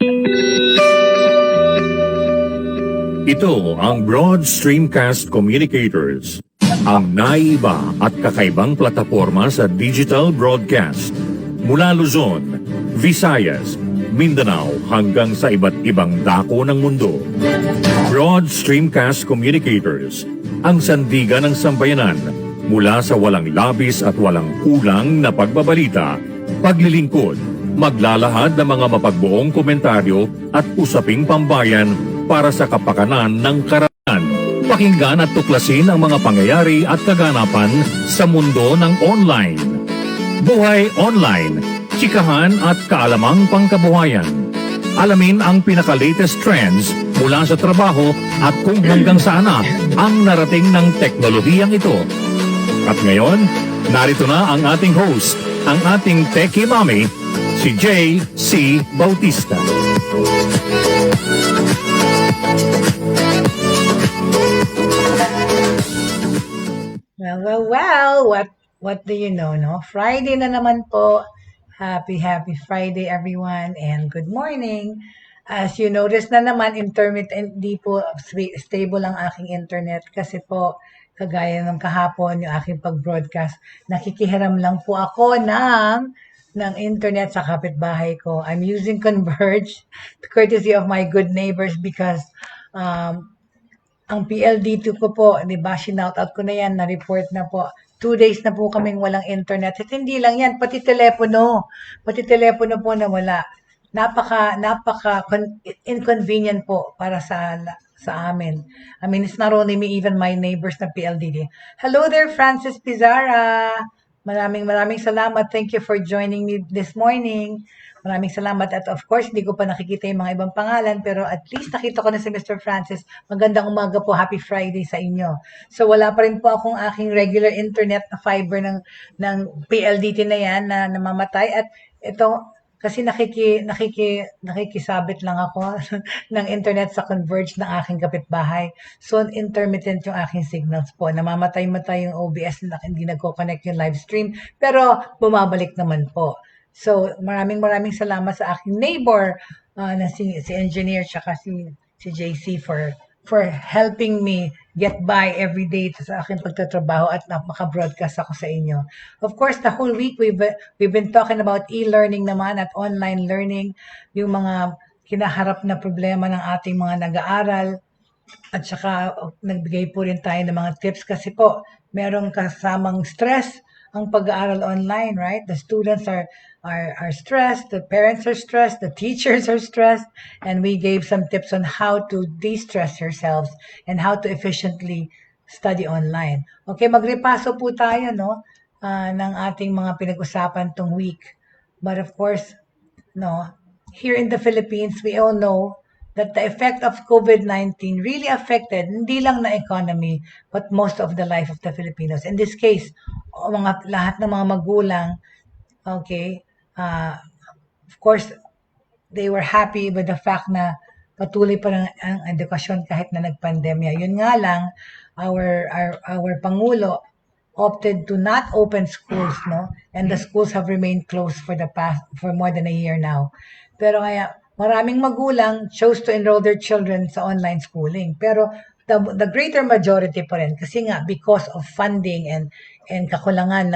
Ito ang Broad Streamcast Communicators, ang naiba at kakaibang plataporma sa digital broadcast. Mula Luzon, Visayas, Mindanao hanggang sa iba't ibang dako ng mundo. Broad Streamcast Communicators, ang sandigan ng sambayanan mula sa walang labis at walang kulang na pagbabalita, paglilingkod, maglalahad ng mga mapagbuong komentaryo at usaping pambayan para sa kapakanan ng karamihan. Pakinggan at tuklasin ang mga pangyayari at kaganapan sa mundo ng online. Buhay Online, chikahan at kaalamang pangkabuhayan. Alamin ang pinaka-latest trends mula sa trabaho at kung hanggang saan na ang narating ng teknolohiyang ito. At ngayon, narito na ang ating host, ang ating Techie Mami, si Jaye C. Bautista. Well, what do you know, no? Friday na naman po. Happy Friday, everyone, and good morning. As you notice na naman, hindi po stable ang aking internet kasi po, kagaya ng kahapon, yung aking pag-broadcast, nakikihiram lang po ako ng internet sa kapitbahay ko. I'm using Converge, courtesy of my good neighbors because ang PLDT ko po, di ba, shoutout ko na yan, na-report na po. 2 days na po kaming walang internet. At hindi lang yan, pati telepono po na wala. Napaka inconvenient po para sa amin. I mean, it's not only me, even my neighbors na PLDT. Hello there, Francis Pizarra. Maraming salamat. Thank you for joining me this morning. Maraming salamat. At of course, hindi ko pa nakikita yung mga ibang pangalan, pero at least nakita ko na si Mr. Francis. Magandang umaga po. Happy Friday sa inyo. So wala pa rin po akong aking regular internet na fiber ng PLDT na yan na namamatay. At ito, kasi nakikisabit lang ako ng internet sa Converge ng aking kapitbahay. So, intermittent yung aking signals po. Namamatay-matay yung OBS na hindi nagko-connect yung live stream. Pero, bumabalik naman po. So, maraming salamat sa aking neighbor na si engineer tsaka si JC for helping me get by every day sa aking pagtatrabaho at maka-broadcast ako sa inyo. Of course, the whole week we've been talking about e-learning naman at online learning, yung mga kinaharap na problema ng ating mga nag-aaral at saka nagbigay po rin tayo ng mga tips kasi po merong kasamang stress ang pag-aaral online, right? The students are stressed, the parents are stressed, the teachers are stressed, and we gave some tips on how to de-stress yourselves and how to efficiently study online. Okay, magrepaso po tayo, no, ng ating mga pinag-usapan tong week. But of course, no, here in the Philippines, we all know that the effect of COVID-19 really affected hindi lang na economy, but most of the life of the Filipinos. In this case, lahat ng mga magulang, okay, of course, they were happy with the fact na patuloy pa ang edukasyon kahit na nagpandemya. Yun nga lang, our Pangulo opted to not open schools, no? And the schools have remained closed for more than a year now. Pero kaya, maraming magulang chose to enroll their children sa online schooling. Pero the greater majority pa rin, kasi nga, because of funding and kakulangan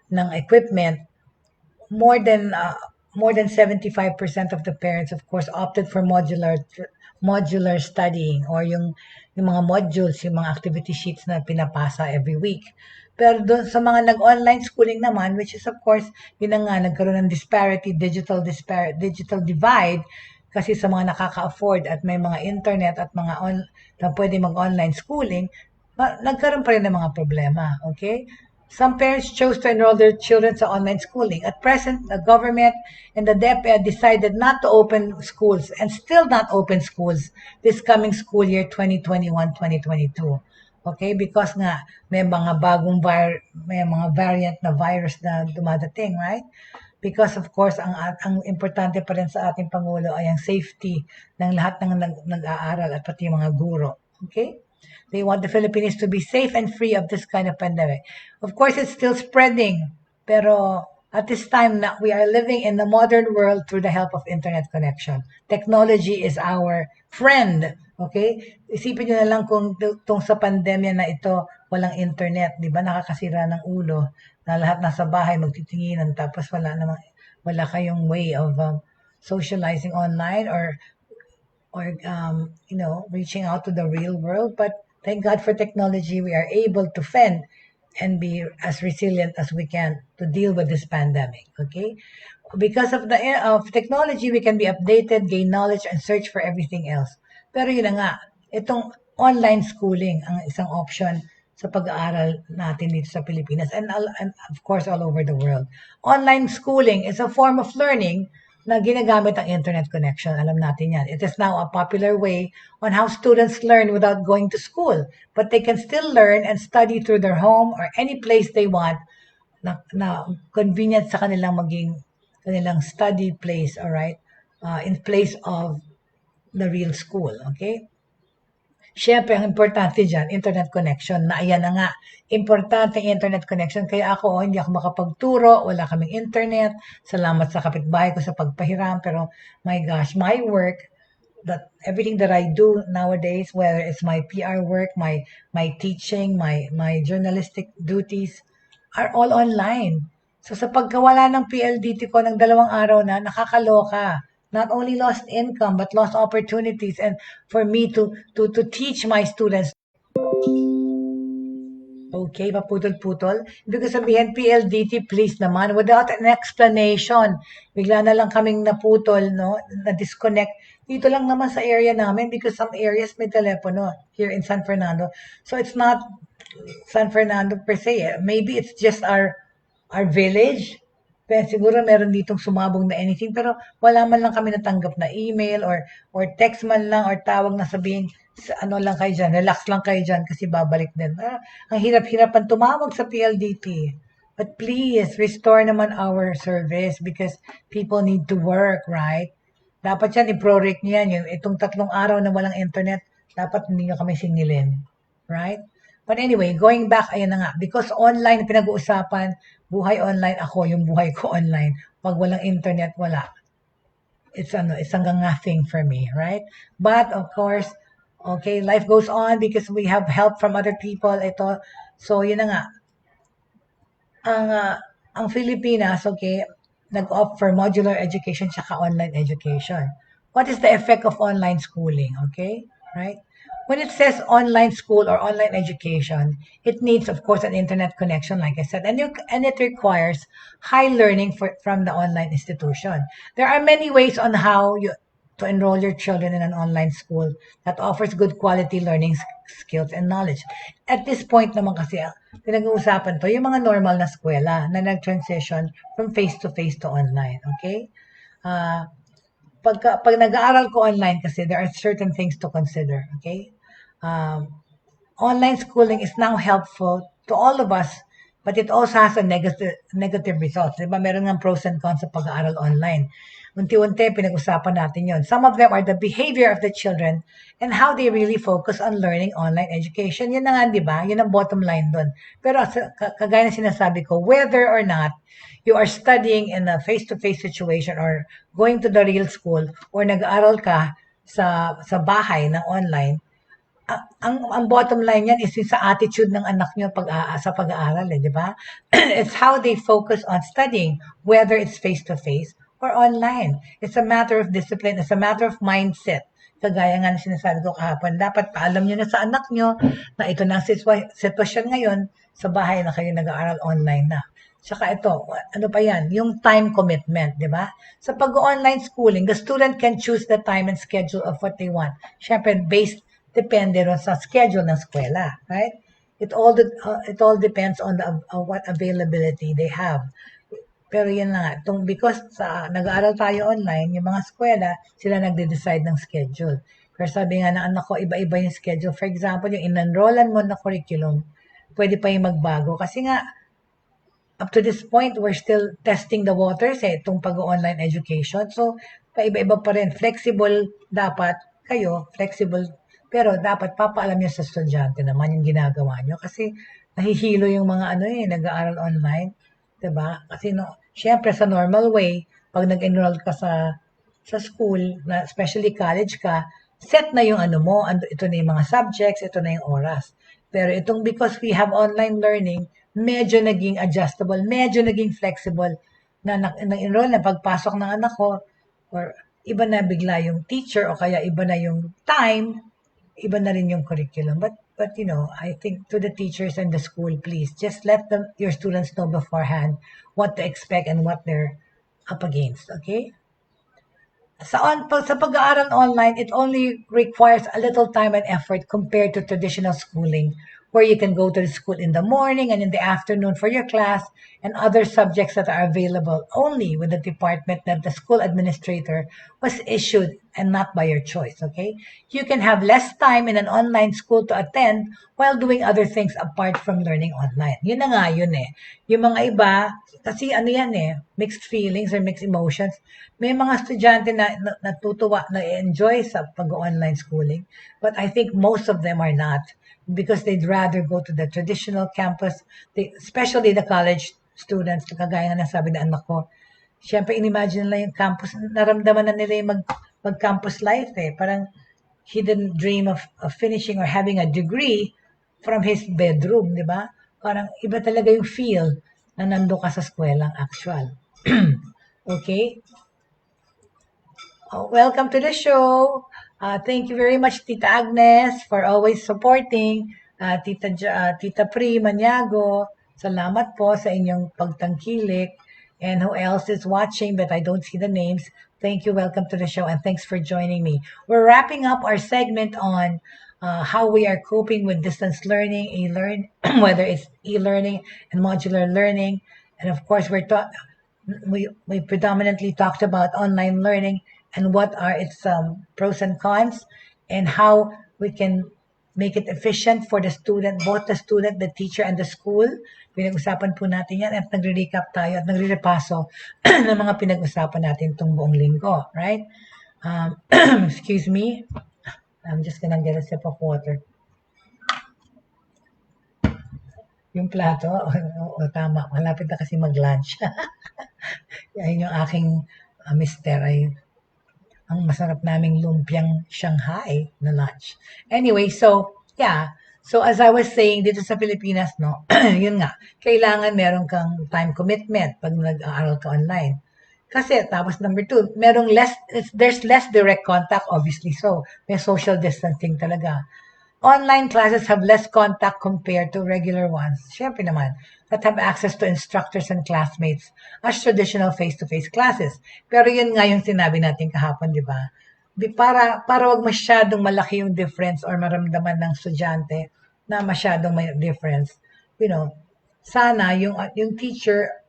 ng equipment, more than 75% of the parents, of course, opted for modular studying or yung mga modules, yung mga activity sheets na pinapasa every week. Pero doon sa mga nag-online schooling naman, which is of course, yun na nga, nagkaroon ng digital divide, kasi sa mga nakaka-afford at may mga internet at mga na pwede mag-online schooling, nagkaroon pa rin ng mga problema, okay? Some parents chose to enroll their children sa online schooling. At present, the government and the DepEd decided not to open schools and still not open schools this coming school year 2021-2022. Okay? Because nga, may mga variant na virus na dumadating, right? Because of course, ang importante pa rin sa ating Pangulo ay ang safety ng lahat ng nag-aaral at pati mga guro. Okay? They want the Philippines to be safe and free of this kind of pandemic. Of course, it's still spreading, pero at this time na we are living in the modern world through the help of internet connection. Technology is our friend. Okay? Isipin nyo na lang kung itong sa pandemya na ito, walang internet, di ba? Nakakasira ng ulo na lahat nasa bahay magtitinginan tapos wala kayong way of socializing online or reaching out to the real world. But thank God for technology, we are able to fend and be as resilient as we can to deal with this pandemic. Okay, because of the of technology, we can be updated, gain knowledge, and search for everything else. Pero yun na nga, itong online schooling ang isang option sa pag-aaral natin dito sa Pilipinas and of course all over the world. Online schooling is a form of learning na ginagamit ang internet connection. Alam natin yan. It is now a popular way on how students learn without going to school. But they can still learn and study through their home or any place they want na convenient sa kanilang study place, all right? In place of the real school, okay? Siyempre, ang importante dyan, internet connection, na ayan na nga, importante ang internet connection. Kaya ako, hindi ako makapagturo, wala kaming internet. Salamat sa kapitbahay ko sa pagpahiram. Pero, my gosh, my work, everything that I do nowadays, whether it's my PR work, my teaching, my journalistic duties, are all online. So, sa pagkawala ng PLDT ko ng 2 araw na, nakakaloka. Not only lost income, but lost opportunities. And for me to teach my students. Okay, paputol-putol. Ibig sabihin, PLDT, please naman, without an explanation. Bigla na lang kaming naputol, no? Na-disconnect. Dito lang naman sa area namin because some areas may telepono here in San Fernando. So it's not San Fernando per se. Maybe it's just our village. Pero siguro meron ditong sumabong na anything, pero wala man lang kami natanggap na email or text man lang or tawag na sabihin, ano lang kayo dyan, relax lang kayo dyan kasi babalik din. Ang hirap-hirapan tumawag sa PLDT. But please, restore naman our service because people need to work, right? Dapat yan, i-prorate niyan. Itong 3 araw na walang internet, dapat hindi nyo kami singilin. Right? But anyway, going back, ayan na nga, because online pinag-uusapan, buhay online, ako yung buhay ko online. Pag walang internet, wala. It's hanggang nothing for me, right? But of course, okay, life goes on because we have help from other people. Ito, so yun na nga. Ang Pilipinas, okay, nag-offer modular education tsaka online education. What is the effect of online schooling, okay? Right? When it says online school or online education, it needs, of course, an internet connection, like I said, and it requires high learning from the online institution. There are many ways on how to enroll your children in an online school that offers good quality learning skills and knowledge. At this point naman kasi, pinag-uusapan to, yung mga normal na eskwela na nag-transition from face-to-face to online, okay? Pag nag-aaral ko online kasi, there are certain things to consider, okay? Online schooling is now helpful to all of us, but it also has a negative results. Diba? Meron ng pros and cons sa pag-aaral online. Unti-unti, pinag-usapan natin yon. Some of them are the behavior of the children and how they really focus on learning online education. Yun na nga, di ba? Yun ang bottom line doon. Pero kagaya na sinasabi ko, whether or not you are studying in a face-to-face situation or going to the real school or nag-aaral ka sa bahay ng online, ang bottom line yan is sa attitude ng anak nyo sa pag-aaral, di ba? It's how they focus on studying, whether it's face-to-face or online. It's a matter of discipline. It's a matter of mindset. Kagaya nga na sinasabi ko kahapon, dapat paalam nyo na sa anak nyo na ito na ang sitwasyon ngayon, sa bahay na kayo nag-aaral online na. Saka ito, ano pa yan? Yung time commitment, di ba? Sa pag-online schooling, the student can choose the time and schedule of what they want. Siyempre, depende ron sa schedule ng eskwela, right? It all depends on what availability they have. Pero yan na nga, because nag-aaral tayo online, yung mga eskwela, sila nagde-decide ng schedule. Pero sabi nga ng anak ko, iba-iba yung schedule. For example, yung in-enrollan mo na curriculum, pwede pa yung magbago. Kasi nga, up to this point, we're still testing the waters itong pag-online education. So, paiba-iba pa rin. Flexible dapat kayo, flexible. Pero dapat papaalam nyo sa estudyante naman yung ginagawa nyo. Kasi nahihilo yung mga nag-aaral online. 'Diba? Kasi syempre sa normal way, pag nag-enroll ka sa school, na especially college ka, set na yung ano mo, ito na yung mga subjects, ito na yung oras. Pero itong because we have online learning, medyo naging adjustable, medyo naging flexible na nag-enroll na pagpasok ng anak ko, or iba na bigla yung teacher o kaya iba na yung time, iba na rin yung curriculum. But I think to the teachers and the school, please just let your students know beforehand what to expect and what they're up against. Okay? Sa pag-aaral online, it only requires a little time and effort compared to traditional schooling, where you can go to the school in the morning and in the afternoon for your class and other subjects that are available only with the department that the school administrator was issued and not by your choice, okay? You can have less time in an online school to attend while doing other things apart from learning online. Yun na nga yun eh. Yung mga iba, kasi ano yan eh, mixed feelings or mixed emotions. May mga estudyante na natutuwa, na-enjoy sa pag-online schooling, but I think most of them are not because they'd rather go to the traditional campus, especially the college students, kagaya nga nasabi na anak ko. Siyempre, inimagine nila yung campus, naramdaman na nila yung mag-campus life eh. Parang he didn't dream of finishing or having a degree from his bedroom, di ba? Parang iba talaga yung feel na nando ka sa skwelang actual. Okay? Welcome to the show. Thank you very much, Tita Agnes, for always supporting. Tita Pri Maniago, salamat po sa inyong pagtangkilik. And who else is watching but I don't see the names? Thank you. Welcome to the show and thanks for joining me. We're wrapping up our segment on how we are coping with distance learning, whether it's e-learning and modular learning. And of course, we predominantly talked about online learning and what are its pros and cons and how we can make it efficient for the student, both the student, the teacher, and the school. Pinag-usapan po natin yan at nagre-recap tayo at nagre-repaso ng mga pinag-usapan natin itong buong linggo, right? Excuse me. I'm just gonna get a sip of water. Yung plato, tama, malapit na kasi mag-lunch. Yan yung aking mister ay ang masarap naming lumpiang Shanghai na lunch. Anyway, so, yeah. So, as I was saying, dito sa Pilipinas, no, yun nga, kailangan meron kang time commitment pag nag-aaral ka online. Kasi, tapos number 2, there's less direct contact, obviously. So, may social distancing talaga. Online classes have less contact compared to regular ones. Siyempre naman, that have access to instructors and classmates as traditional face-to-face classes. Pero yun nga yung sinabi natin kahapon, di ba? Para wag masyadong malaki yung difference or maramdaman ng estudyante na masyadong may difference. Sana yung teacher,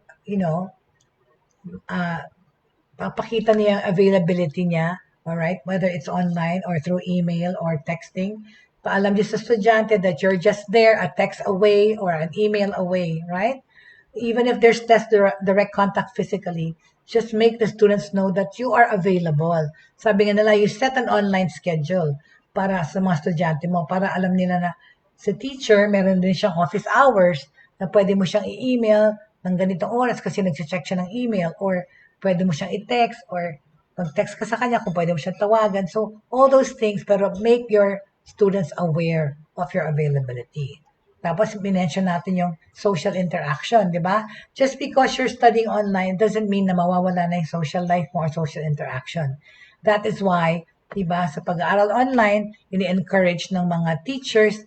papakita niya yung availability niya, alright? Whether it's online or through email or texting. Paalam niyo sa estudyante that you're just there, a text away or an email away, right? Even if there's less direct contact physically, just make the students know that you are available. Sabi nga nila, you set an online schedule para sa mga estudyante mo, para alam nila na sa teacher, meron din siyang office hours na pwede mo siyang i-email ng ganitong oras kasi nag-check siya ng email, or pwede mo siyang i-text, or mag-text ka sa kanya kung pwede mo siyang tawagan. So, all those things, pero make your students aware of your availability. Tapos, minention natin yung social interaction, di ba? Just because you're studying online doesn't mean na mawawala na yung social life mo or social interaction. That is why, di ba, sa pag-aaral online, ini-encourage ng mga teachers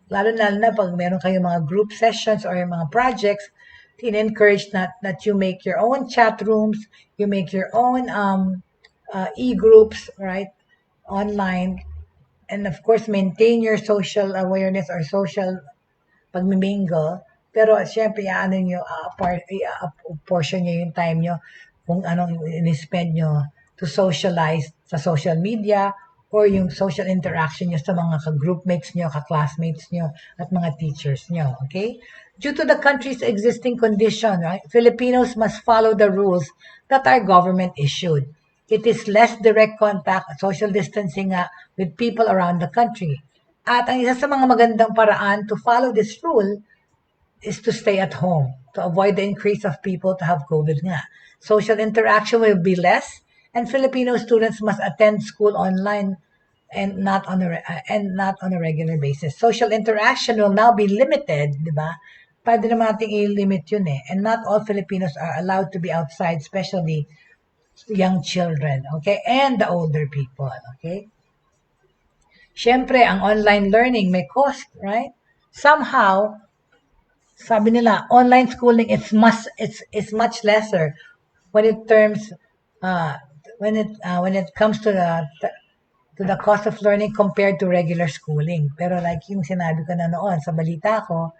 lalo na pag meron kayong mga group sessions or yung mga projects, in-encourage that you make your own chat rooms, you make your own e-groups, right, online. And of course, maintain your social awareness or social pagmimingle. Pero syempre, portion nyo yung time nyo kung anong in-spend nyo to socialize sa social media or yung social interaction nyo sa mga ka-groupmates nyo, ka-classmates nyo, at mga teachers nyo. Okay? Due to the country's existing condition, right, Filipinos must follow the rules that our government issued. It is less direct contact, social distancing with people around the country. At ang isa sa mga magandang paraan to follow this rule is to stay at home to avoid the increase of people to have COVID nga. Social interaction will be less, and Filipino students must attend school online and not on a regular basis. Social interaction will now be limited, di ba? Pwede naman nating i-limit yun eh. And not all Filipinos are allowed to be outside, especially young children, okay? And the older people, okay? Siyempre, ang online learning may cost, right? Somehow, sabi nila, online schooling it's much lesser when it terms when it comes to the cost of learning compared to regular schooling. Pero like yung sinabi ko na noon sa balita ko,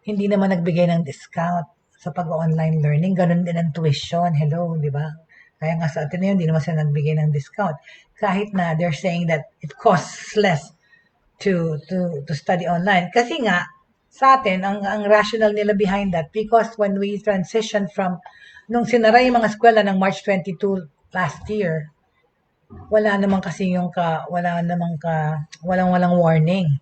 hindi naman nagbigay ng discount sa pag-online learning. Ganun din ang tuition. Hello, di ba? Kaya nga sa atin hindi naman sila nagbigay ng discount. Kahit na they're saying that it costs less to study online. Kasi nga, sa atin, ang rational nila behind that, because when we transition from, nung sinara yung mga eskwela ng March 22 last year, walang warning.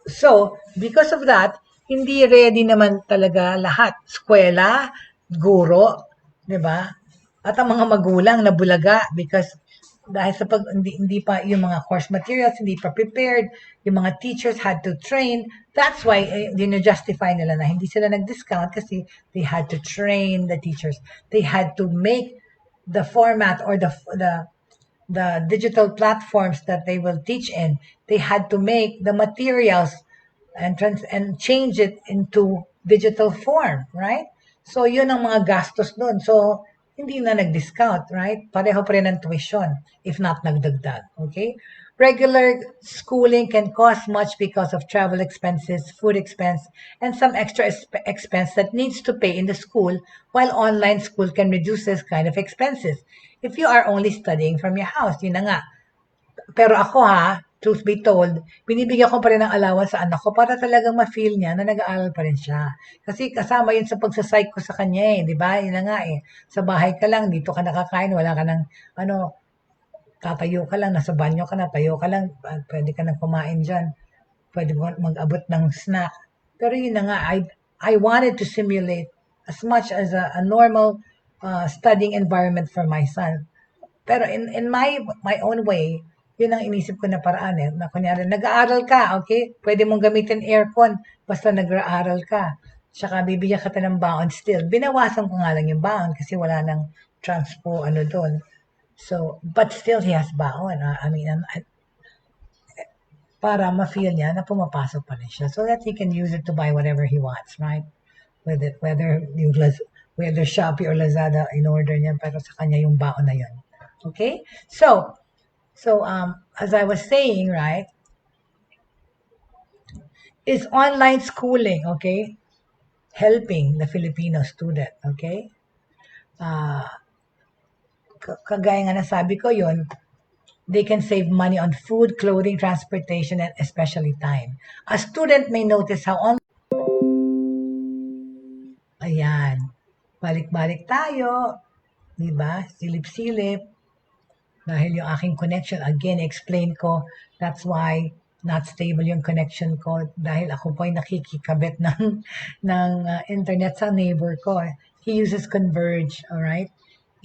So, because of that, hindi ready naman talaga lahat. Eskwela, guro, di ba? At ang mga magulang na bulaga because dahil sa hindi pa yung mga course materials, hindi pa prepared, yung mga teachers had to train. That's why, justify nila na hindi sila nag-discount kasi they had to train the teachers. They had to make the format or the digital platforms that they will teach in. They had to make the materials and change it into digital form, right? So, yun ang mga gastos doon. So, hindi na nag-discount, right? Pareho pa rin ang tuition, if not nagdagdag, okay? Regular schooling can cost much because of travel expenses, food expense, and some extra expense that needs to pay in the school, while online school can reduce this kind of expenses. If you are only studying from your house, yun na nga. Pero ako truth be told, binibigyan ko pa rin ng allowance sa anak ko para talagang ma-feel niya na nag-aaral pa rin siya. Kasi kasama yun sa pagsasike ko sa kanya di ba? Yun na nga Sa bahay ka lang, dito ka nakakain, wala ka ng, tatayo ka lang, nasa banyo ka na, tayo ka lang, pwede ka nang kumain dyan. Pwede mo mag-abot ng snack. Pero yun na nga, I wanted to simulate as much as a normal studying environment for my son. Pero in my own way, yun ang inisip ko na paraan na kunyari, nag-aaral ka, okay? Pwede mong gamitin aircon, basta nag-aaral ka. Tsaka bibigyan ka ng baon still. Binawasan ko nga lang yung baon kasi wala nang transpo doon. So, but still he has baon. Para ma-feel niya na pumapasok pa rin siya so that he can use it to buy whatever he wants, right? Whether Shopee or Lazada in order niya, pero sa kanya yung baon na yun. Okay? So, as I was saying, right, is online schooling, okay, helping the Filipino student, okay? Kagaya nga nasabi ko yun, they can save money on food, clothing, transportation, and especially time. A student may notice how ayan, balik-balik tayo, di ba? Silip-silip. Dahil yung aking connection, again, explain ko, that's why not stable yung connection ko dahil ako po ay nakikikabit ng internet sa neighbor ko. He uses Converge, alright?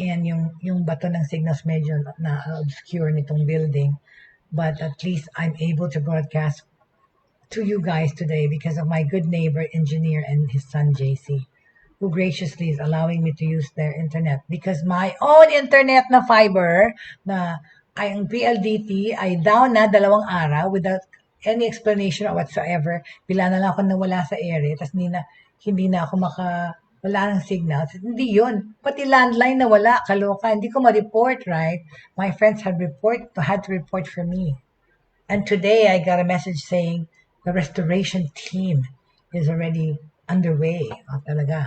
And yung bato ng signals medyo na-obscure nitong building. But at least I'm able to broadcast to you guys today because of my good neighbor, engineer, and his son, JC, who graciously is allowing me to use their internet because my own internet na fiber na ang PLDT ay down na 2 araw without any explanation whatsoever. Bila na lang ako nawala sa area tapos hindi na ako wala ng signal. Hindi yun. Pati landline na wala. Kaloka. Hindi ko ma-report, right? My friends had to report for me. And today I got a message saying the restoration team is already underway. Talaga,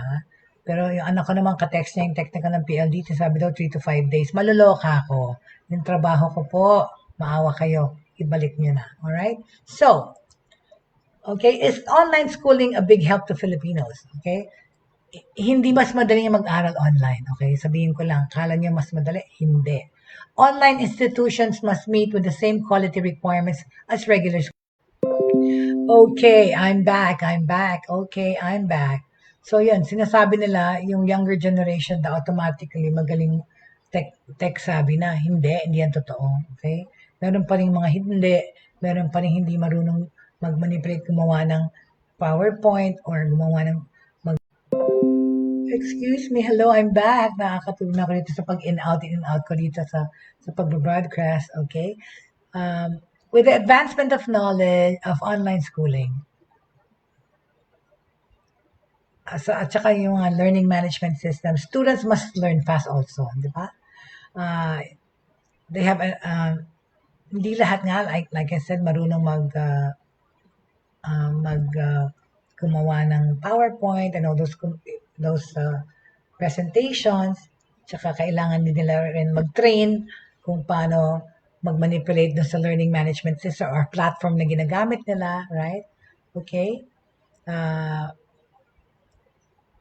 Pero yung anak ko naman ka-text niya yung technical ng PLDT, sabi daw 3 to 5 days. Maluloka ako. Yung trabaho ko po, maawa kayo. Ibalik niyo na. Alright? So, okay, is online schooling a big help to Filipinos? Okay? Hindi mas madali mag-aral online. Okay? Sabihin ko lang, kala niyo mas madali? Hindi. Online institutions must meet with the same quality requirements as regular schools. Okay, I'm back. Okay, I'm back. So yun, sinasabi nila yung younger generation na automatically magaling tech savvy na. Hindi yan totoo. Okay? Meron pa rin mga hindi, meron pa rin hindi marunong mag-manipulate, gumawa ng PowerPoint or gumawa ng Excuse me, hello, I'm back. Nakakatulong ako dito sa pag-in-out ko dito sa pag-broadcast, okay? With the advancement of knowledge of online schooling, at saka yung mga learning management system, students must learn fast also, di ba? They have, hindi lahat nga, like I said, marunong gumawa ng PowerPoint and all those presentations. Tsaka kailangan din nila rin mag-train kung paano mag-manipulate dun sa learning management system or platform na ginagamit nila, right? Okay?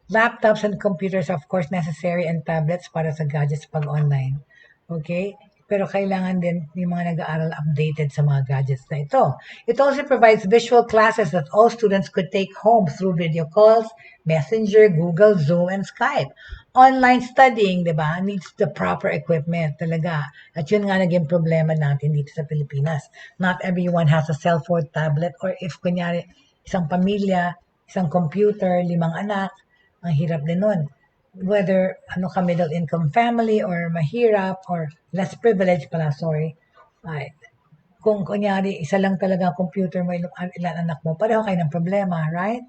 Laptops and computers, of course, necessary, and tablets para sa gadgets pag online. Okay? Pero kailangan din yung mga nag-aaral updated sa mga gadgets na ito. It also provides visual classes that all students could take home through video calls, Messenger, Google, Zoom, and Skype. Online studying, di ba, needs the proper equipment talaga. At yun nga naging problema natin dito sa Pilipinas. Not everyone has a cellphone, tablet, or if kunyari isang pamilya, isang computer, 5 anak, ang hirap din nun. Whether ano ka middle income family or mahirap or less privileged pala, sorry. Right. Kung kunyari, isa lang talaga computer mo, ilan anak mo, pareho kayo ng problema, right?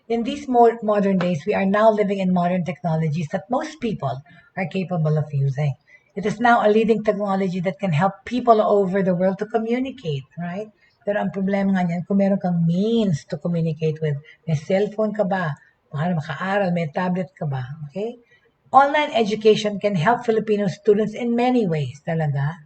In these modern days, we are now living in modern technologies that most people are capable of using. It is now a leading technology that can help people over the world to communicate, right? Pero ang problema nga niyan, kung meron kang means to communicate with, may cellphone ka ba? Para makaaral, may tablet ka ba? Okay? Online education can help Filipino students in many ways talaga.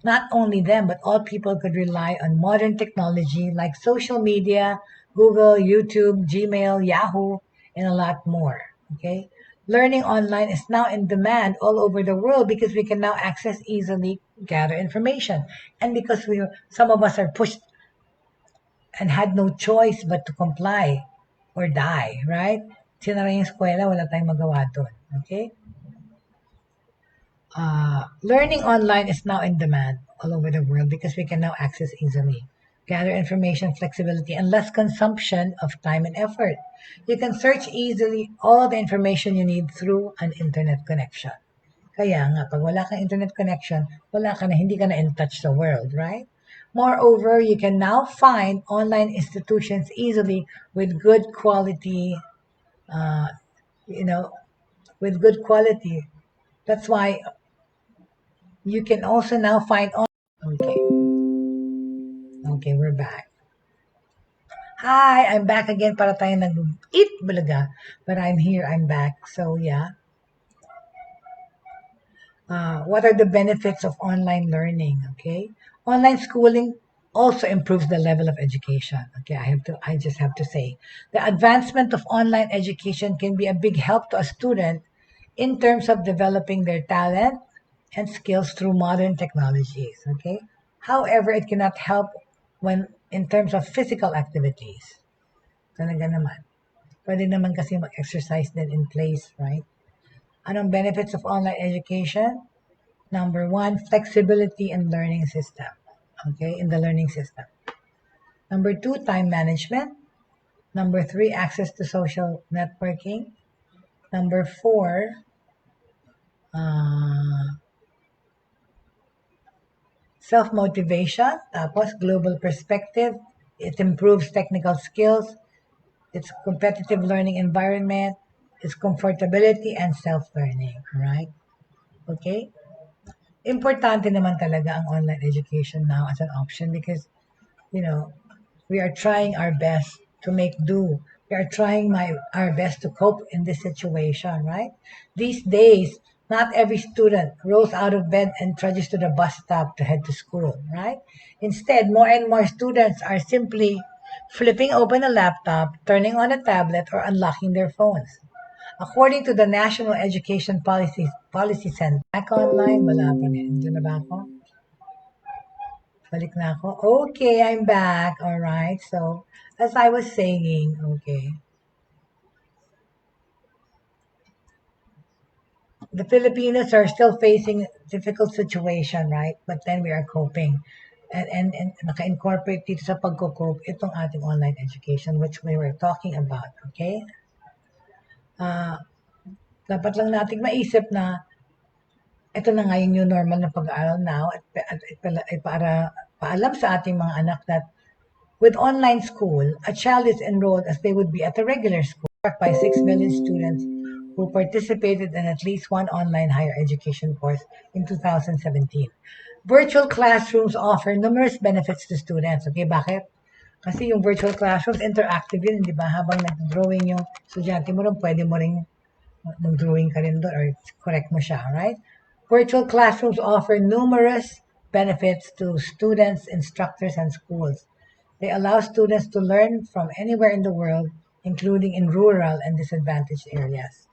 Not only them, but all people could rely on modern technology like social media, Google, YouTube, Gmail, Yahoo, and a lot more. Okay? Learning online is now in demand all over the world because we can now access easily, gather information. And because some of us are pushed and had no choice but to comply or die, right? Sinara yung eskwela, wala tayong magawa doon. Okay? Learning online is now in demand all over the world because we can now access easily, gather information, flexibility, and less consumption of time and effort. You can search easily all the information you need through an internet connection. Kaya nga, pag wala kang internet connection, hindi ka na in touch sa world, right? Moreover, you can now find online institutions easily with good quality, with good quality. That's why you can also now find okay. Okay, we're back. Hi, I'm back again para tayo nag-eat balaga. But I'm here, I'm back. So yeah. What are the benefits of online learning? Okay. Online schooling also improves the level of education. Okay, I just have to say the advancement of online education can be a big help to a student in terms of developing their talent and skills through modern technologies. Okay. However, it cannot help when in terms of physical activities. Talaga naman. Pwede naman kasi mag-exercise din in place, right? Anong benefits of online education? Number 1, flexibility in learning system. Okay, in the learning system. Number 2, time management. Number 3, access to social networking. Number 4, self-motivation. Tapos, global perspective. It improves technical skills. It's competitive learning environment. It's comfortability and self-learning. Right? Okay? Importante naman talaga ang online education now as an option because, we are trying our best to make do. We are trying our best to cope in this situation, right? These days, not every student rolls out of bed and trudges to the bus stop to head to school, right? Instead, more and more students are simply flipping open a laptop, turning on a tablet, or unlocking their phones. According to the National Education Policy Center, back online, wala pa rin. Diyan na ba ako? Balik na ako. Okay, I'm back. All right. So, as I was saying, okay. the Filipinos are still facing difficult situation, right? But then we are coping. And naka-incorporate dito sa pagko-cope itong ating online education which we were talking about, okay? Dapat lang nating maisip na ito na nga yung new normal na pag-aaral now at para paalam sa ating mga anak that with online school, a child is enrolled as they would be at a regular school by 6 million students who participated in at least one online higher education course in 2017. Virtual classrooms offer numerous benefits to students. Okay, bakit? Kasi yung virtual classrooms, interactive yun, di ba? Habang nag-drawing yung estudyante mo rin, pwede mo rin mag-drawing ka rin doon or correct mo siya, right? Virtual classrooms offer numerous benefits to students, instructors, and schools. They allow students to learn from anywhere in the world, including in rural and disadvantaged areas.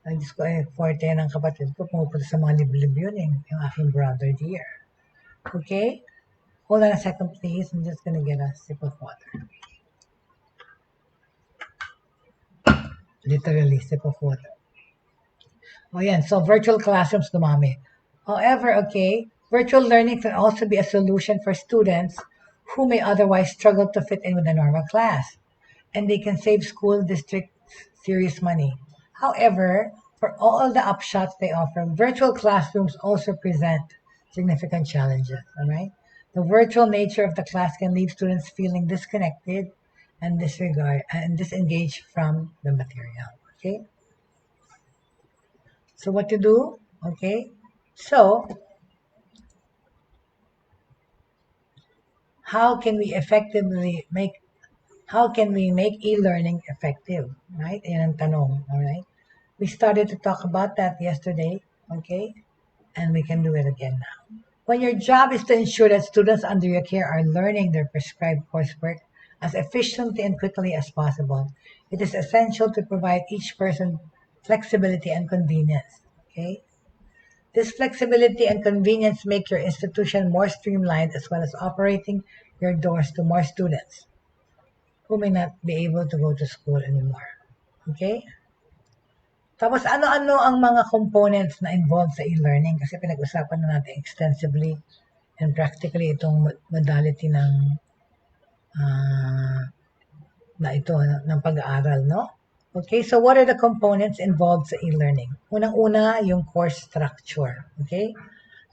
Ang Diyos ko, forte ng kapatid ko, pumupunta sa mga liblib yun yung aking brother dear. Okay? Hold on a second, please. I'm just gonna get a sip of water. Literally, sip of water. Oh, yan. So, virtual classrooms dumami. However, okay, virtual learning can also be a solution for students who may otherwise struggle to fit in with a normal class. And they can save school districts serious money. However, for all the upshots they offer, virtual classrooms also present significant challenges, all right? The virtual nature of the class can leave students feeling disconnected and disengaged from the material, okay? So what to do, okay? So, how can we make e-learning effective, right? Yan ang tanong, all right? We started to talk about that yesterday, okay? And we can do it again now. When your job is to ensure that students under your care are learning their prescribed coursework as efficiently and quickly as possible, it is essential to provide each person flexibility and convenience, okay? This flexibility and convenience make your institution more streamlined as well as operating your doors to more students who may not be able to go to school anymore. Okay? Tapos ano-ano ang mga components na involved sa e-learning? Kasi pinag-usapan na natin extensively and practically itong modality ng ng pag-aaral, no? Okay, so what are the components involved sa e-learning? Unang-una, yung course structure. Okay?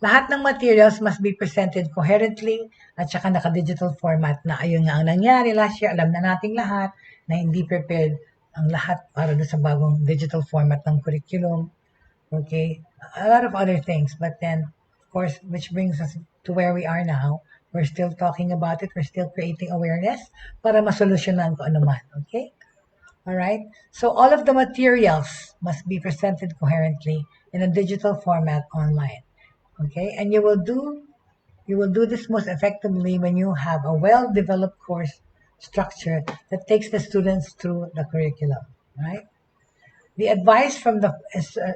Lahat ng materials must be presented coherently at saka naka-digital format na ayun nga ang nangyari last year. Alam na nating lahat na hindi prepared ang lahat para sa bagong digital format ng curriculum. Okay? A lot of other things. But then, of course, which brings us to where we are now. We're still talking about it. We're still creating awareness para masolusyonan ko ano man. Okay? All right. So all of the materials must be presented coherently in a digital format online. Okay, and you will do this most effectively when you have a well-developed course structure that takes the students through the curriculum. Right. The advice from the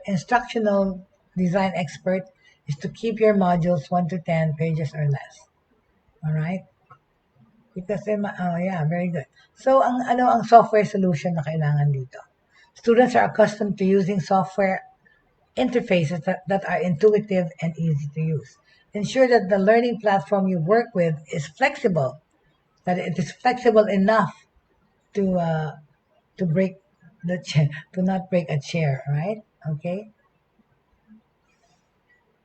instructional design expert is to keep your modules 1 to 10 pages or less. All right. Because very good. So ang software solution na kailangan dito? Students are accustomed to using software interfaces that are intuitive and easy to use. Ensure that the learning platform you work with is flexible, that it is flexible enough to break the chair, to not break a chair, right? Okay.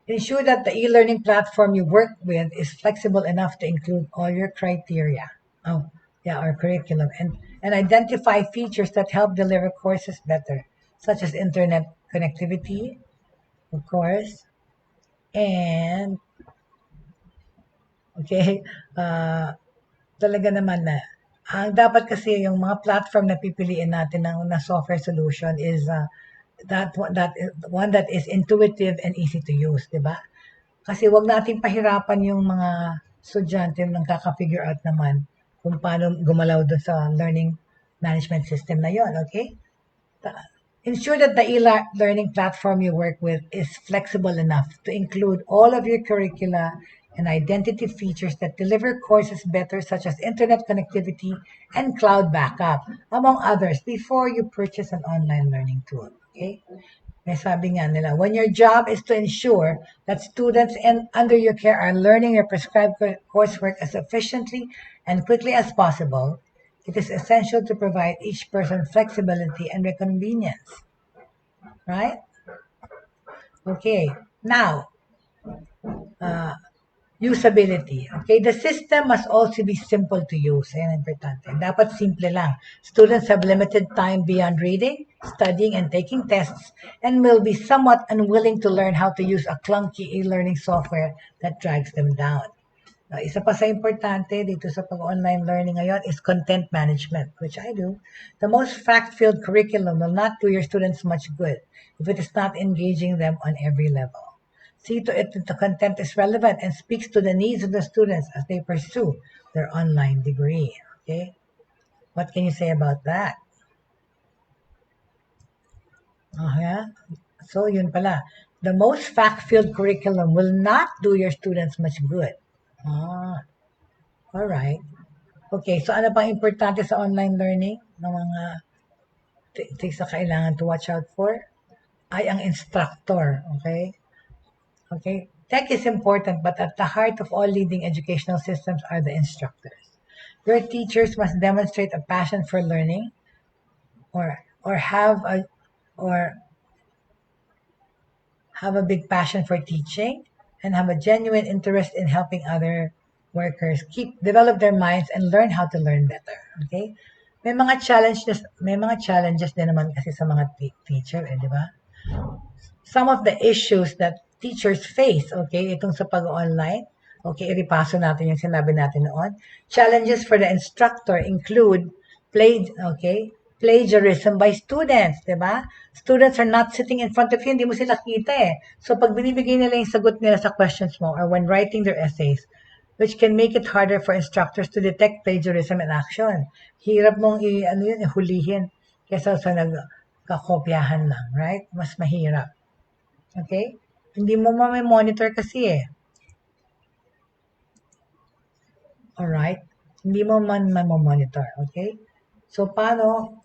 Ensure that the e-learning platform you work with is flexible enough to include all your criteria. Or curriculum, and identify features that help deliver courses better, such as internet connectivity, of course, and okay, talaga naman na ang dapat kasi yung mga platform na pipiliin natin na software solution is that one that is intuitive and easy to use, di ba? Kasi wag nating pahirapan yung mga estudyante nang kaka-figure out naman kung paano gumalaw doon sa learning management system na yon, okay? Ensure that the e-learning platform you work with is flexible enough to include all of your curricula and identity features that deliver courses better, such as internet connectivity and cloud backup, among others, before you purchase an online learning tool. Okay? May sabi nga nila, when your job is to ensure that students under your care are learning your prescribed coursework as efficiently and quickly as possible, it is essential to provide each person flexibility and convenience. Right? Okay. Now, uh, usability. Okay, the system must also be simple to use. Ayan, importante. Dapat simple lang. Students have limited time beyond reading, studying, and taking tests, and will be somewhat unwilling to learn how to use a clunky e-learning software that drags them down. Isa pa sa importante dito sa pag-online learning ngayon is content management, which I do. The most fact-filled curriculum will not do your students much good if it is not engaging them on every level. See to it that the content is relevant and speaks to the needs of the students as they pursue their online degree. Okay? What can you say about that? Yeah? So, yun pala. The most fact-filled curriculum will not do your students much good. Alright. Okay, so ano pang importante sa online learning ng mga things na kailangan to watch out for? Ay ang instructor. Okay? Okay? Tech is important, but at the heart of all leading educational systems are the instructors. Your teachers must demonstrate a passion for learning or have a big passion for teaching and have a genuine interest in helping other workers develop their minds and learn how to learn better. Okay? May mga challenges din naman kasi sa mga teacher, di ba? Some of the issues that teachers face, okay, itong sa pag-online, okay, iripaso natin yung sinabi natin noon. Challenges for the instructor include plagiarism by students, di ba? Students are not sitting in front of you, hindi mo sila kita eh. So pag binibigay nila yung sagot nila sa questions mo or when writing their essays, which can make it harder for instructors to detect plagiarism in action. Hirap mong ihulihin kaysa sa nagkakopyahan lang, right? Mas mahirap. Okay? Hindi mo monitor kasi eh. Alright? Hindi mo man monitor. Okay? So, paano?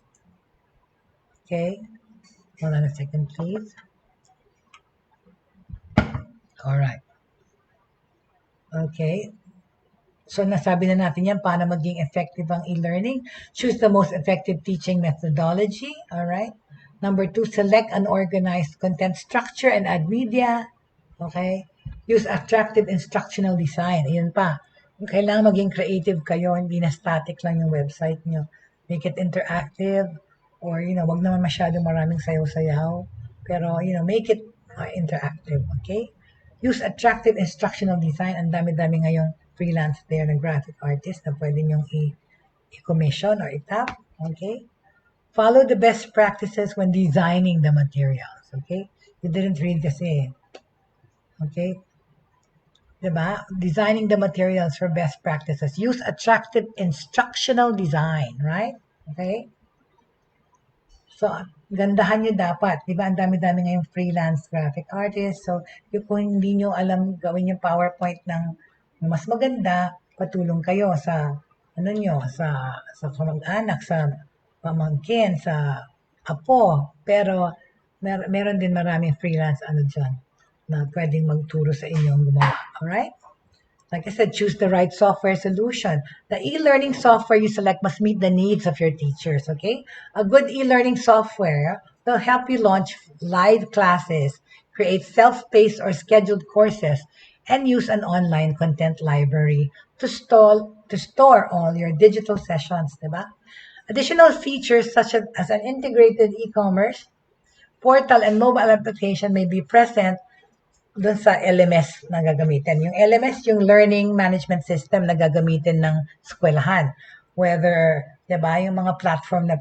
Okay? Hold on a second, please. Alright. Okay. So, nasabi na natin yan, paano maging effective ang e-learning. Choose the most effective teaching methodology. Alright? Number 2, select an organized content structure and add media. Okay? Use attractive instructional design. Ayun pa. Kailangan maging creative kayo, hindi na static lang yung website nyo. Make it interactive or, wag naman masyadong maraming sayaw-sayaw. Pero, make it interactive. Okay? Use attractive instructional design. Ang dami-dami ngayong freelance there na graphic artist na pwede nyong i-commission or i-tap. Okay? Follow the best practices when designing the materials. Okay? You didn't read kasi. Okay? Diba? Designing the materials for best practices. Use attractive instructional design. Right? Okay? So, gandahan nyo dapat. Diba? Ang dami-dami ngayong freelance graphic artist. So, kung hindi nyo alam gawin yung PowerPoint ng mas maganda, patulong kayo sa sa kamag-anak, sa pamangkin, sa apo. Pero meron din maraming freelance dyan na pwedeng magturo sa inyong gumawa. Alright? Like I said, choose the right software solution. The e-learning software you select must meet the needs of your teachers, okay? A good e-learning software will help you launch live classes, create self-paced or scheduled courses, and use an online content library to store all your digital sessions, diba? Additional features such as an integrated e-commerce, portal, and mobile application may be present doon sa LMS na gagamitin. Yung LMS, yung Learning Management System na gagamitin ng eskwelahan. Whether, diba, yung mga platform na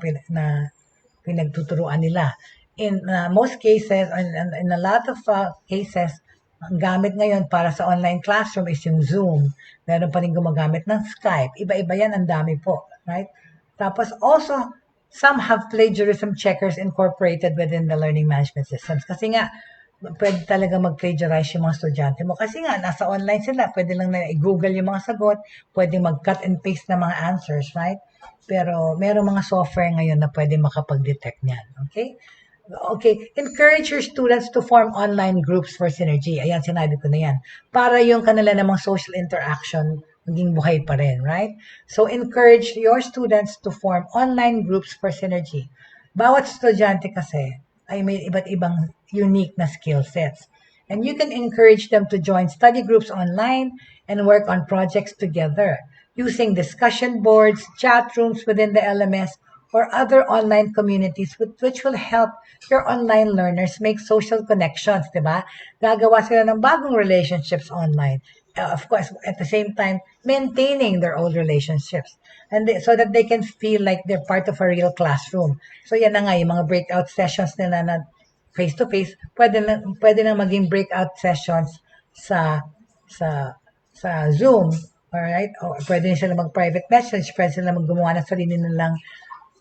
pinagtuturuan nila. In most cases, in a lot of cases, ang gamit ngayon para sa online classroom is yung Zoom. Meron pa rin gumagamit ng Skype. Iba-iba yan, ang dami po. Right? Tapos also, some have plagiarism checkers incorporated within the learning management systems. Kasi nga, pwede talaga mag-plagiarize yung mga estudyante mo. Kasi nga, nasa online sila. Pwede lang na i-google yung mga sagot. Pwede mag-cut and paste na mga answers, right? Pero, merong mga software ngayon na pwede makapag-detect niyan. Okay? Okay, encourage your students to form online groups for synergy. Ayan, sinabi ko na yan. Para yung kanila namang social interaction maging buhay pa rin, right? So, encourage your students to form online groups for synergy. Bawat estudyante kasi ay may iba't ibang unique na skill sets. And you can encourage them to join study groups online and work on projects together using discussion boards, chat rooms within the LMS, or other online communities which will help your online learners make social connections, di ba? Gagawa sila ng bagong relationships online. Of course, at the same time, maintaining their old relationships. And so that they can feel like they're part of a real classroom. So yan na nga, yung mga breakout sessions nila na face-to-face, pwede na maging breakout sessions sa sa sa Zoom, alright? O pwede sila mag-private message, pwede sila gumawa ng sarili nilang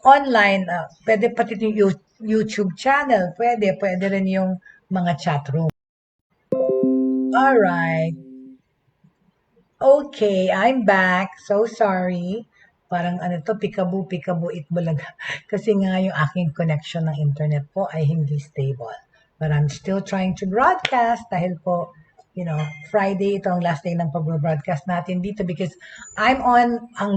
online, pwede pati yung YouTube channel, pwede rin yung mga chat room. Alright. Okay, I'm back. So sorry. Parang ano to, pikabu itbulaga. Kasi nga yung aking connection ng internet po ay hindi stable. But I'm still trying to broadcast dahil po, Friday, ito ang last day ng pag-broadcast natin dito because ang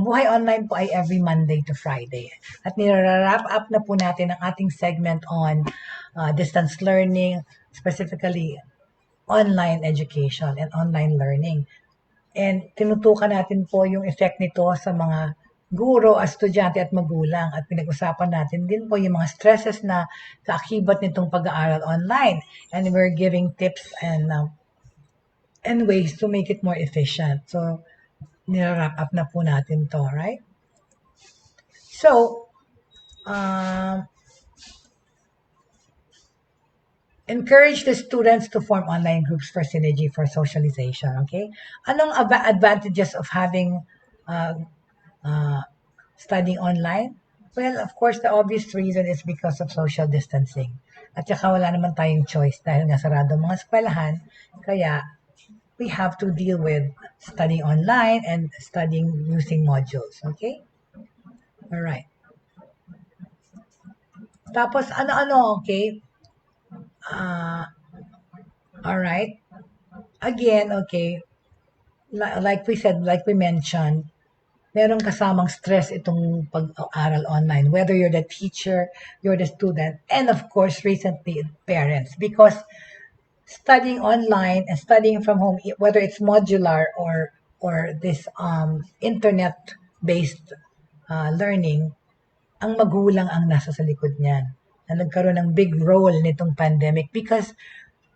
Buhay Online po ay every Monday to Friday. At nire-wrap up na po natin ang ating segment on distance learning, specifically online education and online learning. And tinutukan natin po yung effect nito sa mga guro, estudyante at magulang. At pinag-usapan natin din po yung mga stresses na kaakibat nitong pag-aaral online. And we're giving tips and ways to make it more efficient. So, nire-wrap up na po natin to, right? So, encourage the students to form online groups for synergy for socialization, okay? Anong advantages of having studying online? Well, of course, the obvious reason is because of social distancing. At saka wala naman tayong choice dahil nga sarado mga eskwelahan. Kaya, we have to deal with studying online and studying using modules, okay? All right. Tapos, ano-ano, okay? All right. Again, okay, like we said, like we mentioned, merong kasamang stress itong pag-aaral online, whether you're the teacher, you're the student, and of course, recently, parents. Because studying online and studying from home, whether it's modular or this internet-based learning, ang magulang ang nasa sa likod niyan. Na nagkaroon ng big role nitong pandemic because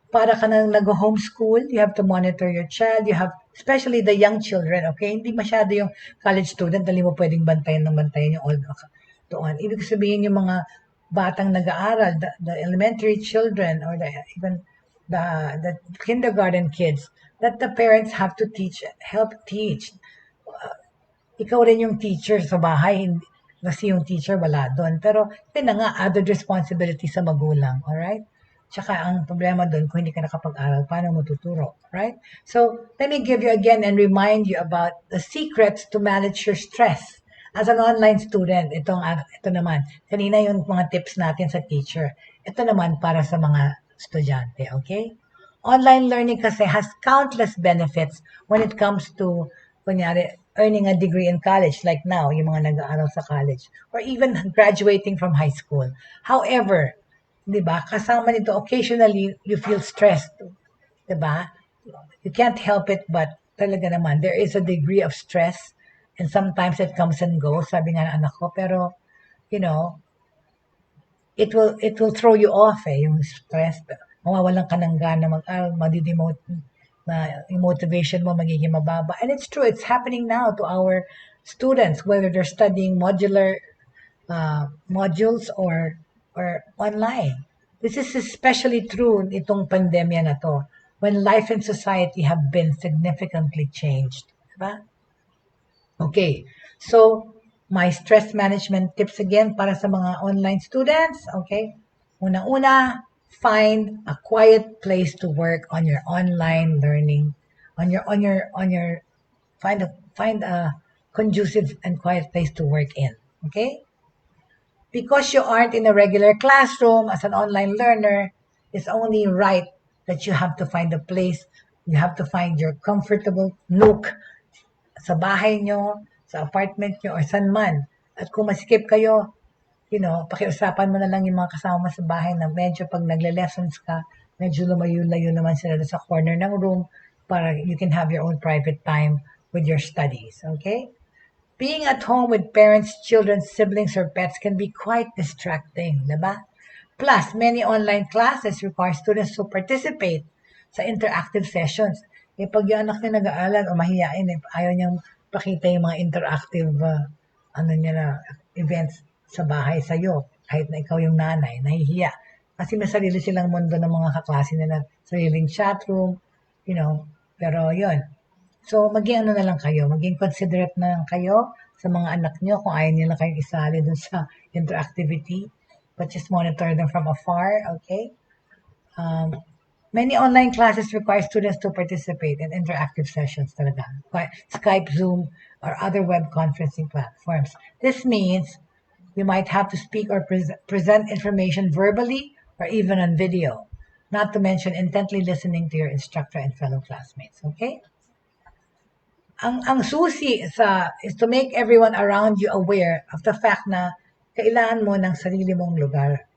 para ka nang nag-homeschool, you have to monitor your child, you have, especially the young children, okay? Hindi masyado yung college student, dali mo pwedeng bantayan yung old doon. Ibig sabihin yung mga batang nag-aaral, the elementary children, or even the kindergarten kids, that the parents have to help teach. Ikaw rin yung teacher sa bahay, kasi yung teacher wala doon. Pero, yun na nga, added responsibility sa magulang, alright? Tsaka ang problema doon, kung hindi ka nakapag-aral, paano mo tuturo, right? So, let me give you again and remind you about the secrets to manage your stress. As an online student, ito naman, kanina yung mga tips natin sa teacher. Ito naman para sa mga estudyante, okay? Online learning kasi has countless benefits when it comes to, kunyari, earning a degree in college, like now, yung mga nag-aaral sa college, or even graduating from high school. However, 'di ba? Kasama nito occasionally you feel stressed, 'di ba? You can't help it but talaga naman there is a degree of stress and sometimes it comes and goes, sabi nga ng anak ko, pero you know, it will throw you off yung stress. Mawawalan ka ng gana mag-aral, madidemote na yung motivation mo magiging mababa. And it's true, it's happening now to our students whether they're studying modular modules or online. This is especially true itong pandemya na to, when life and society have been significantly changed. Diba? Okay, so my stress management tips again para sa mga online students. Okay, una-una, find a quiet place to work on your online learning, find a conducive and quiet place to work in. Okay. Because you aren't in a regular classroom as an online learner, it's only right that you have to find a place, you have to find your comfortable nook sa bahay nyo, sa apartment nyo, or saan man. At kung masikip kayo, pakiusapan mo na lang yung mga kasama mo sa bahay na medyo pag nagle-lessons ka, medyo lumayo-layo naman sila sa corner ng room para you can have your own private time with your studies, okay? Being at home with parents, children, siblings, or pets can be quite distracting, diba? Plus, many online classes require students to participate sa interactive sessions. Pag yung anak niya nag-aaral o mahihain, ayaw niyang pakita yung mga interactive events sa bahay sa'yo, kahit na ikaw yung nanay, nahihiya. Kasi may sarili silang mundo ng mga kaklase nila, sariling chat room, pero yun. So, maging na lang kayo, maging considerate na lang kayo sa mga anak nyo kung ayaw nila kayong isali dun sa interactivity, but just monitor them from afar, okay? Many online classes require students to participate in interactive sessions talaga. Skype, Zoom, or other web conferencing platforms. This means you might have to speak or present information verbally or even on video, not to mention intently listening to your instructor and fellow classmates, okay? Ang susi is to make everyone around you aware of the fact na kailangan mo ng sarili mong lugar.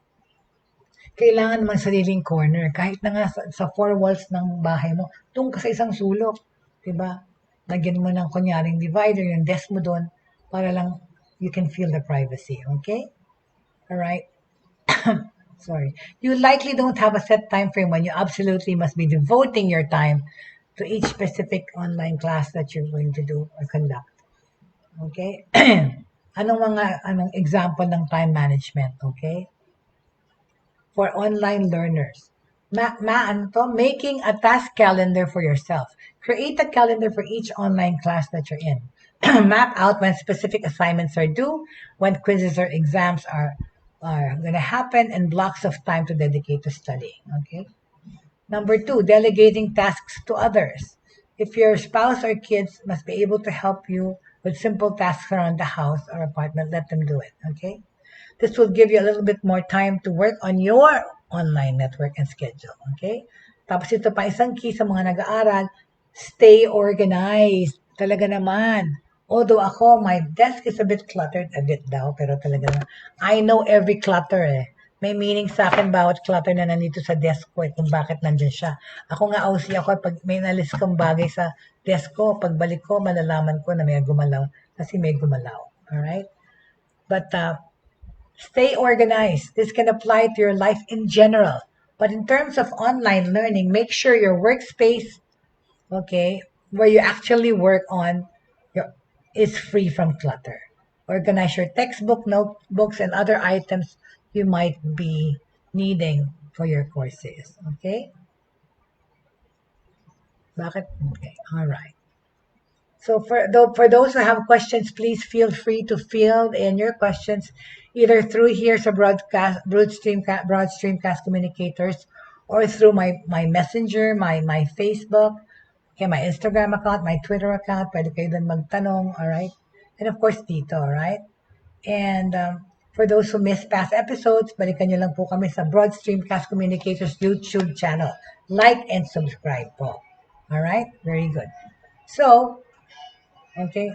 Kailangan mo ng sariling corner. Kahit na nga sa four walls ng bahay mo, doon ka sa isang sulok. Diba? Lagyan mo ng kunyaring divider, yung desk mo doon, para lang you can feel the privacy. Okay? Alright? Sorry. You likely don't have a set time frame when you absolutely must be devoting your time to each specific online class that you're going to do or conduct. Okay? Anong example ng time management? Okay? For online learners. Making a task calendar for yourself. Create a calendar for each online class that you're in. Map out when specific assignments are due, when quizzes or exams are going to happen, and blocks of time to dedicate to studying. Okay. Number 2, delegating tasks to others. If your spouse or kids must be able to help you with simple tasks around the house or apartment, let them do it. Okay. This will give you a little bit more time to work on your online network and schedule. Okay? Tapos ito pa isang key sa mga nag-aaral, stay organized. Talaga naman. Although ako, my desk is a bit cluttered. A bit daw, pero talaga naman. I know every clutter eh. May meaning sa akin bawat clutter na nandito sa desk ko kung bakit nandyan siya. Ako nga OC ako, pag may nalis kang bagay sa desk ko, pagbalik ko, malalaman ko na may gumalaw. Kasi may gumalaw. Alright? But, stay organized. This can apply to your life in general. But in terms of online learning, make sure your workspace, okay, where you actually work on, is free from clutter. Organize your textbook, notebooks, and other items you might be needing for your courses. Okay? Bakit? Okay. All right. So for those who have questions, please feel free to fill in your questions either through here sa Broadstreamcast Communicators or through my messenger, my Facebook, okay, my Instagram account, my Twitter account. Pwede kayo doon magtanong, all right? And of course dito, all right? And for those who missed past episodes, balikan nyo lang po kami sa Broadstreamcast Communicators YouTube channel. Like and subscribe po. All right? Very good. So, okay.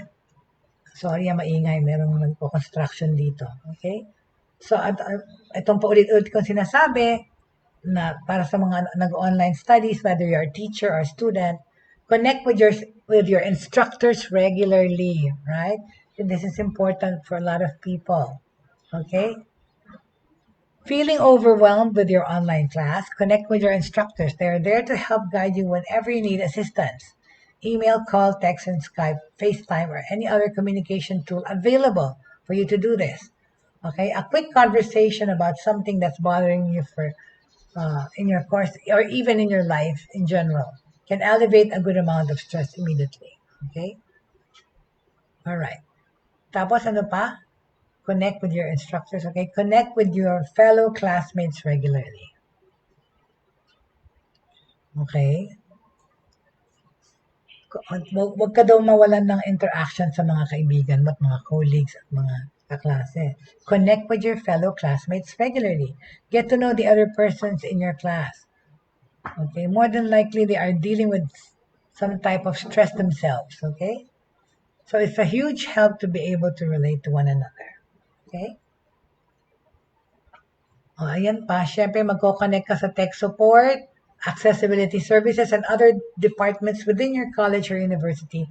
Sorry, maingay. Merong nagpo-construction dito. Okay? So, itong paulit-ulit kong sinasabi na para sa mga nag-online studies, whether you're a teacher or student, connect with your instructors regularly, right? And this is important for a lot of people. Okay? Feeling overwhelmed with your online class, connect with your instructors. They are there to help guide you whenever you need assistance. Email, call, text, and Skype, FaceTime, or any other communication tool available for you to do this. Okay, a quick conversation about something that's bothering you in your course or even in your life in general can elevate a good amount of stress immediately. Okay? All right. Tapos ano pa? Connect with your instructors. Okay? Connect with your fellow classmates regularly. Okay? Huwag ka daw mawalan ng interaction sa mga kaibigan mo at mga colleagues at mga kaklase. Connect with your fellow classmates regularly. Get to know the other persons in your class. Okay, more than likely they are dealing with some type of stress themselves. Okay, so it's a huge help to be able to relate to one another. Okay. O, ayan pa, syempre magko-connect ka sa tech support, accessibility services, and other departments within your college or university,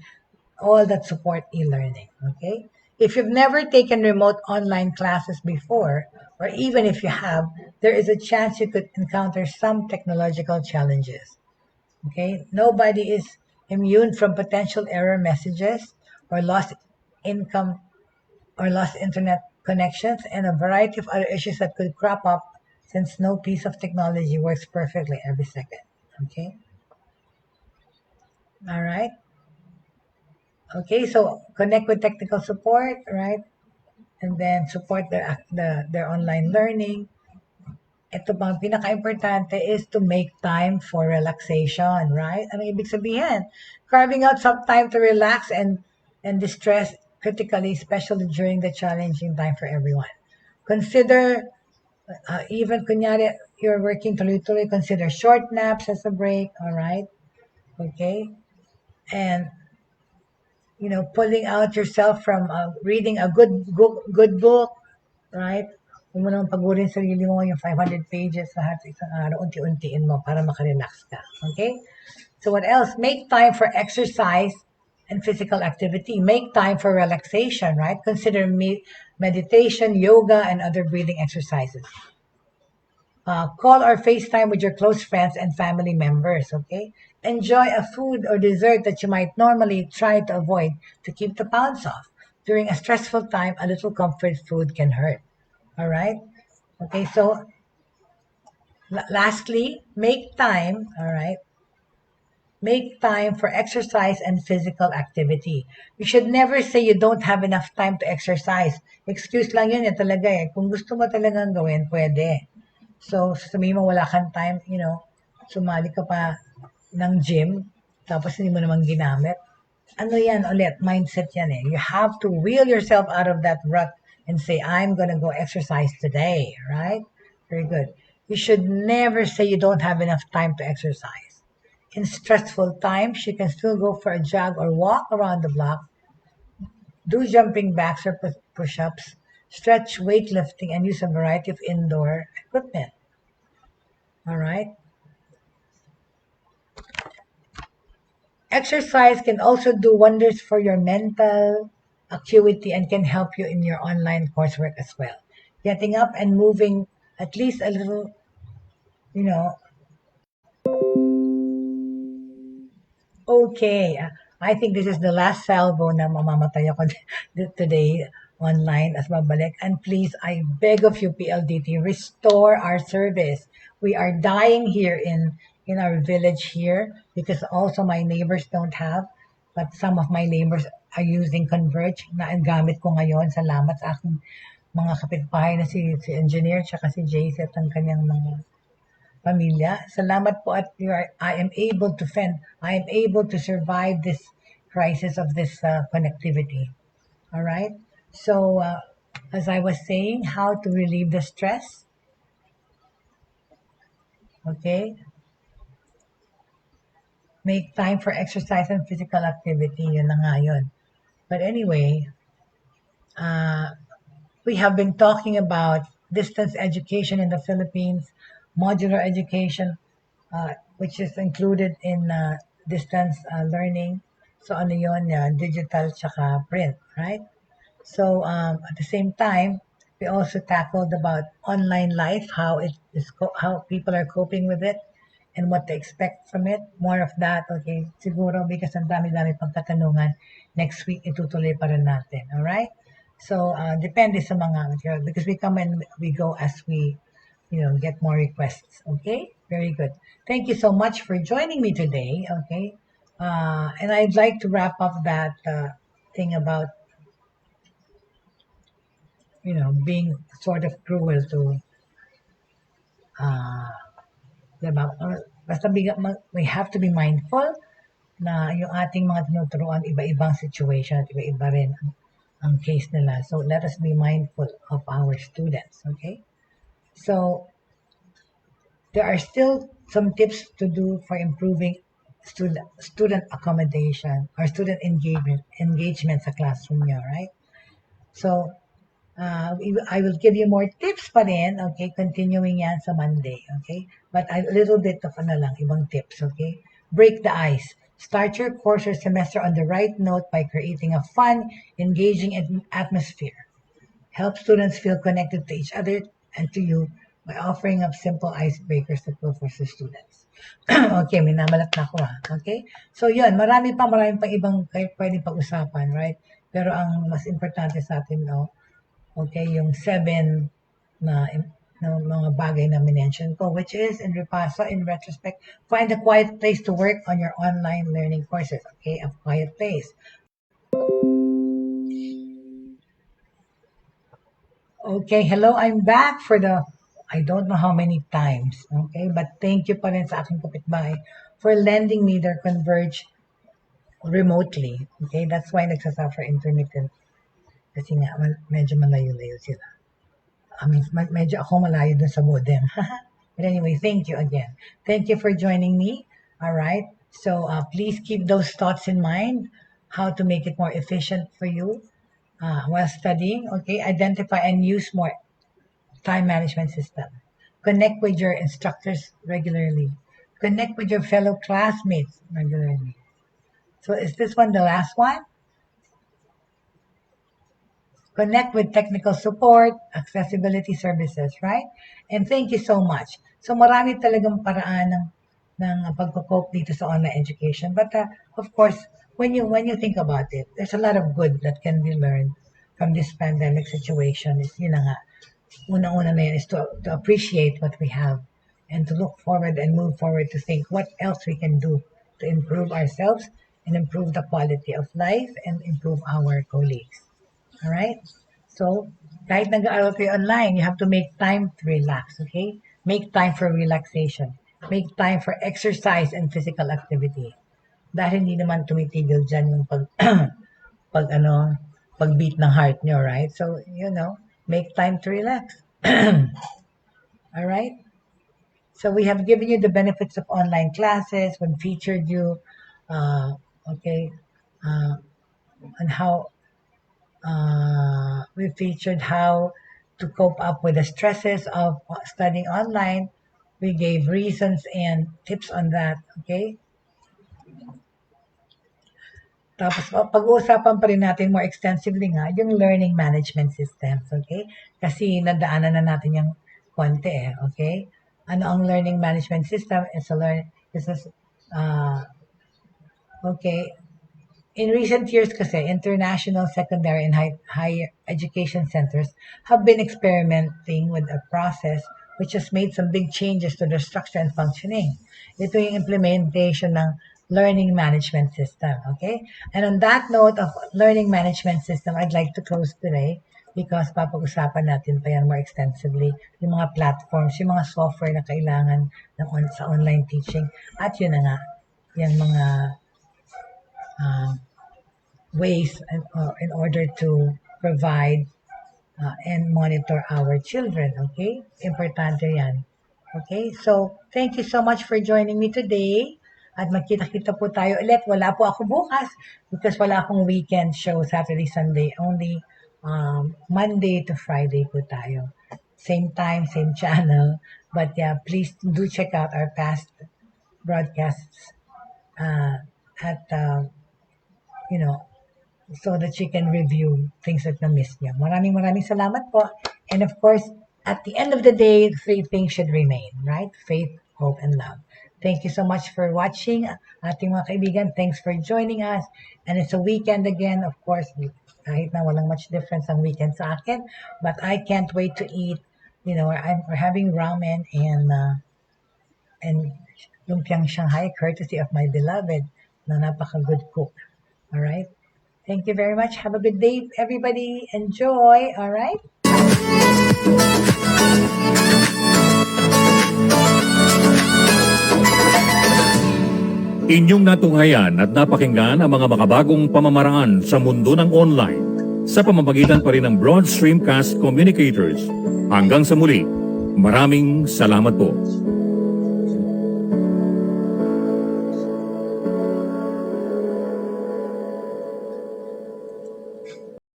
all that support e-learning, okay? If you've never taken remote online classes before, or even if you have, there is a chance you could encounter some technological challenges, okay? Nobody is immune from potential error messages or lost income or lost internet connections, and a variety of other issues that could crop up since no piece of technology works perfectly every second. Okay? All right? Okay, so connect with technical support, right? And then support their online learning. Ito bang pinaka-importante is to make time for relaxation, right? Ano ibig sabihin? Carving out some time to relax and distress critically, especially during the challenging time for everyone. Consider, even kunyari, you're working tuloy-tuloy, consider short naps as a break, all right? Okay? And, pulling out yourself from reading a good book, right? Huwag mo naman pagurin sarili mo yung 500 pages lahat sa isang araw, unti-untiin mo para makarelax ka. Okay? So what else? Make time for exercise and physical activity. Make time for relaxation, right? Consider meditation, yoga, and other breathing exercises. Call or FaceTime with your close friends and family members, okay? Enjoy a food or dessert that you might normally try to avoid to keep the pounds off. During a stressful time, a little comfort food can hurt. All right? Okay, so lastly, make time, all right? Make time for exercise and physical activity. You should never say you don't have enough time to exercise. Excuse lang yun talaga eh. Kung gusto mo talagang gawin, pwede. So, sasabihin mo wala kang time, sumali ka pa ng gym, tapos hindi mo naman ginamit. Ano yan ulit? Mindset yan eh. You have to wheel yourself out of that rut and say, I'm gonna go exercise today, right? Very good. You should never say you don't have enough time to exercise. In stressful times, you can still go for a jog or walk around the block, do jumping jacks or push-ups, stretch weightlifting, and use a variety of indoor equipment. All right? Exercise can also do wonders for your mental acuity and can help you in your online coursework as well. Getting up and moving at least a little, you know, okay. I think this is the last salvo na mamamatay ako today online as babalik. And please, I beg of you, PLDT, restore our service. We are dying here in our village here because also my neighbors don't have, but some of my neighbors are using Converge na ang gamit ko ngayon. Salamat sa aking mga kapitbahay na si engineer tsaka si Jaye at ang kanyang mga pamilya. Salamat po at I am able to I am able to survive this crisis of this connectivity. All right. So as I was saying, how to relieve the stress. Okay. Make time for exercise and physical activity. Yun na nga yun. But anyway, we have been talking about distance education in the Philippines, modular education, which is included in distance learning. So ano yun, digital tsaka print, right? So at the same time, we also tackled about online life, how how people are coping with it, and what to expect from it. More of that, okay? Siguro because ang dami-dami pang katanungan, next week itutuloy pa rin natin, all right? So depende sa mga material because we come and we go as we get more requests. Okay, very good. Thank you so much for joining me today. Okay, and I'd like to wrap up that thing about being sort of cruel to diba? Basta we have to be mindful na yung ating mga tinuturuan iba-ibang situation at iba-iba rin ang case nila. So let us be mindful of our students, okay? So there are still some tips to do for improving student accommodation or student engagement sa classroom nyo, right? So I will give you more tips pa rin, okay? Continuing yan sa Monday, okay? But a little bit of ibang tips, okay? Break the ice. Start your course or semester on the right note by creating a fun, engaging atmosphere. Help students feel connected to each other and to you by offering up simple icebreakers that will for the students. Okay, may namalat na ako Okay? So yun, marami pang ibang pwedeng pag-usapan, right? Pero ang mas importante sa atin, okay, yung 7 na mga bagay na minention ko, which is, in retrospect, find a quiet place to work on your online learning courses. Okay, a quiet place. Okay, hello, I'm back for I don't know how many times, okay, but thank you pa rin sa aking kapitbahay for lending me their Converge remotely. Okay, that's why nagsasuffer intermittent. Kasi nga, medyo malayo-layo sila. Medyo ako malayo dun sa modem. But anyway, thank you again. Thank you for joining me. All right. So please keep those thoughts in mind, how to make it more efficient for you while studying. Okay. Identify and use more time management system. Connect with your instructors regularly. Connect with your fellow classmates regularly. So is this one the last one? Connect with technical support, accessibility services, right? And thank you so much. So marami talagang paraan ng pagko-cope dito sa online education. But of course, when you think about it, there's a lot of good that can be learned from this pandemic situation. Is yun na nga, unang-una na yun is to appreciate what we have and to look forward and move forward to think what else we can do to improve ourselves and improve the quality of life and improve our colleagues. All right? So, kahit nag-aaral kayo online, you have to make time to relax, okay? Make time for relaxation. Make time for exercise and physical activity. Dahil hindi naman tumitigil dyan yung pag-beat ng heart nyo, right? So, make time to relax. All right? So, we have given you the benefits of online classes, when featured you, and how we featured how to cope up with the stresses of studying online. We gave reasons and tips on that, okay? Tapos, pag-uusapan pa rin natin more extensively nga, yung learning management systems, okay? Kasi nadaanan na natin yung konti okay? Ano ang learning management system? Okay, in recent years kasi, international secondary and higher education centers have been experimenting with a process which has made some big changes to their structure and functioning. Ito yung implementation ng learning management system, okay? And on that note of learning management system, I'd like to close today because papag-usapan natin pa yan more extensively, yung mga platforms, yung mga software na kailangan sa online teaching. At yun na nga, yung mga ways in order to provide and monitor our children, okay? Importante yan. Okay? So, thank you so much for joining me today. At magkita-kita po tayo ulit. Wala po ako bukas because wala akong weekend show, Saturday, Sunday. Only Monday to Friday po tayo. Same time, same channel. But yeah, please do check out our past broadcasts so that you can review things that na-miss niyo. Maraming salamat po. And of course, at the end of the day, 3 things should remain, right? Faith, hope, and love. Thank you so much for watching, ating mga kaibigan. Thanks for joining us. And it's a weekend again, of course. Kahit na walang much difference ang weekend sa akin. But I can't wait to eat. We're having ramen and lumpiang Shanghai, courtesy of my beloved na napaka-good cook. All right? Thank you very much. Have a good day, everybody. Enjoy. All right? Inyong natunghayan at napakinggan ang mga makabagong pamamaraan sa mundo ng online. sa pamamagitan pa rin ng broad streamcast communicators. Hanggang sa muli, maraming salamat po.